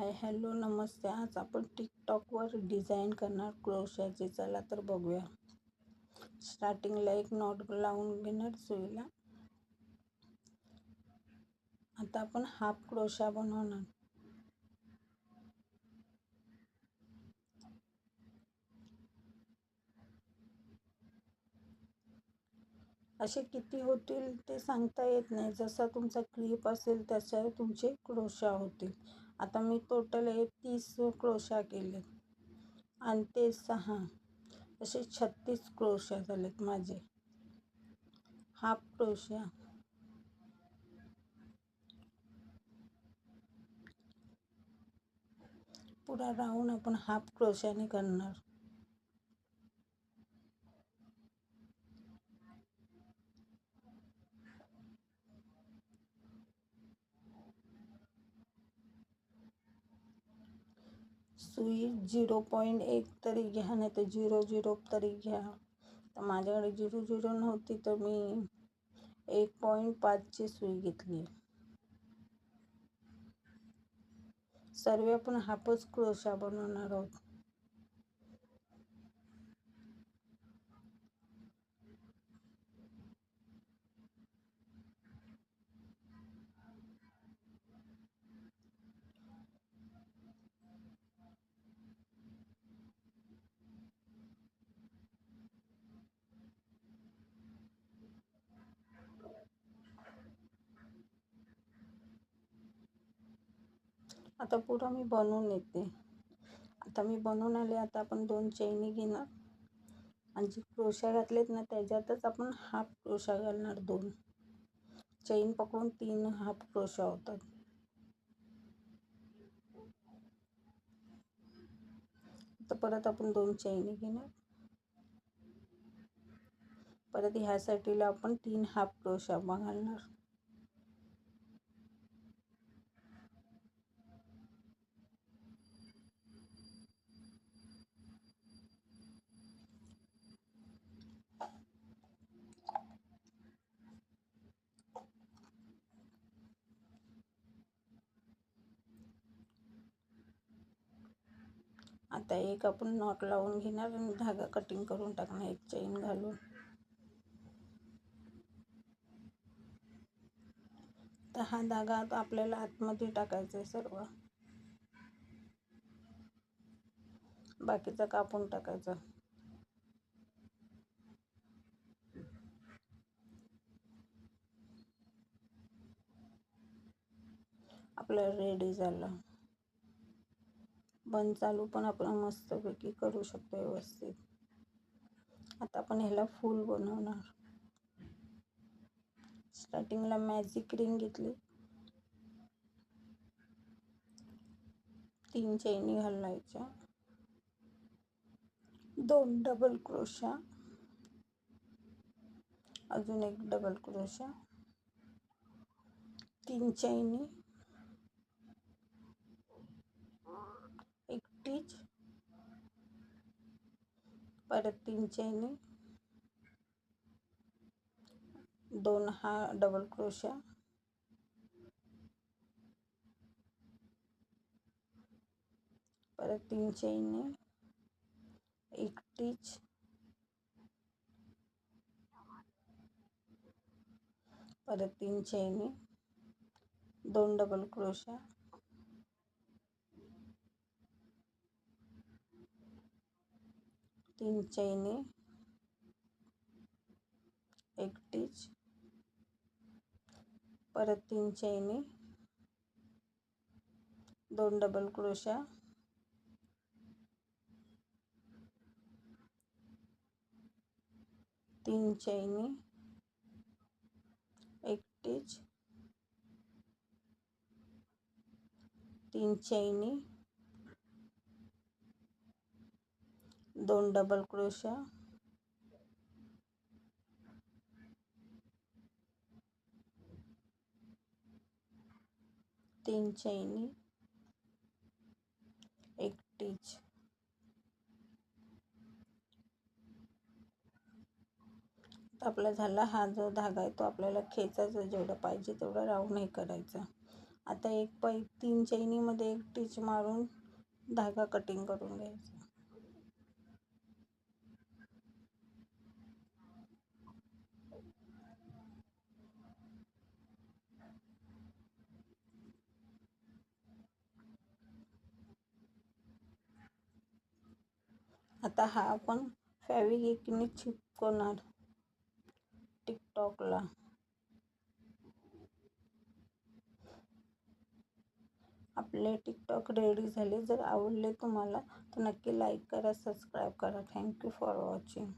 Hi hello नमस्ते. आज आपण टिकटॉकवर design करणार क्रोशाचे. चला तर बघूया. स्टार्टिंगला एक नॉट लावून घेणार सुईला. आता आपण हाफ क्रोशा बनवणार. असे किती होतील ते सांगता येत नाही. जसा तुमचा क्लिप असेल त्याच्यावर तुमचे क्रोशा होतील. आता मी टोटल 30 क्रोशा केले आणि ते 6 असे 36 क्रोशा झालेत माझे. हाफ क्रोशा पुरा राऊंड आपण हाफ क्रोशाने करणार. सुई 0.1 तरी घ्या, नाही तर 0.0 तरी घ्या. तर माझ्याकडे 0.0 नव्हती तर मी 1.5ची सुई घेतली. सर्व आपण हाफच क्रोशा बनवणार आहोत. आता पुरा मी बनवून येते. आता मी बनवून आले. आता आपण 2 चैनी घेणार आणि जी क्रोशा घातलेत ना त्याच्यातच आपण हाफ क्रोशा घालणार. 2 चैन पकडून 3 हाफ क्रोशा होतात. तर परत आपण 2 चैनी घेणार. परत ह्या साईडला आपण 3 हाफ क्रोशा घालणार. आता एक आपण नॉट लावून घेणार आणि धागा कटिंग करून टाकणार एक चैन घालून. तर हा धागा आता आपल्याला आतमध्ये टाकायचा आहे. सर्व बाकीचा कापून टाकायचा. आपल्याला रेडी झालं. बंद चालू पण आपण मस्तपैकी करू शकतो व्यवस्थित. आता आपण ह्याला फूल बनवणार. स्टार्टिंगला मॅजिक रिंग घेतली. 3 चैनी घालायच्या. 2 डबल क्रोशा. अजून एक डबल क्रोशा. 3 चैनी. एक टिच. परत 3 चैनी. 2 हा डबल क्रोशा. परत 3 चैनी. एक टिच. परत 3 चैनी. 2 double crochet. 3 चैनी. एक टिच. परत 3 चैनी. 2 double crochet. 3 चैनी. एक teach. 3 chains. 2 double crochet. 3 chains. एक टिच. आपला झाला. हा जो धागा आहे तो आपल्याला खेचायचा, जेवढं पाहिजे तेवढं राऊंड हे करायचा. आता एक 3 चैनीमध्ये एक टिच मारून धागा कटिंग करून घ्यायचा. आता हा आपण फेविक्विकने चिपकवणार टिकटॉकला. आपले टिकटॉक रेडी झाले. जर आवडले तुम्हाला तर नक्की लाईक करा, सबस्क्राईब करा. Thank you for watching.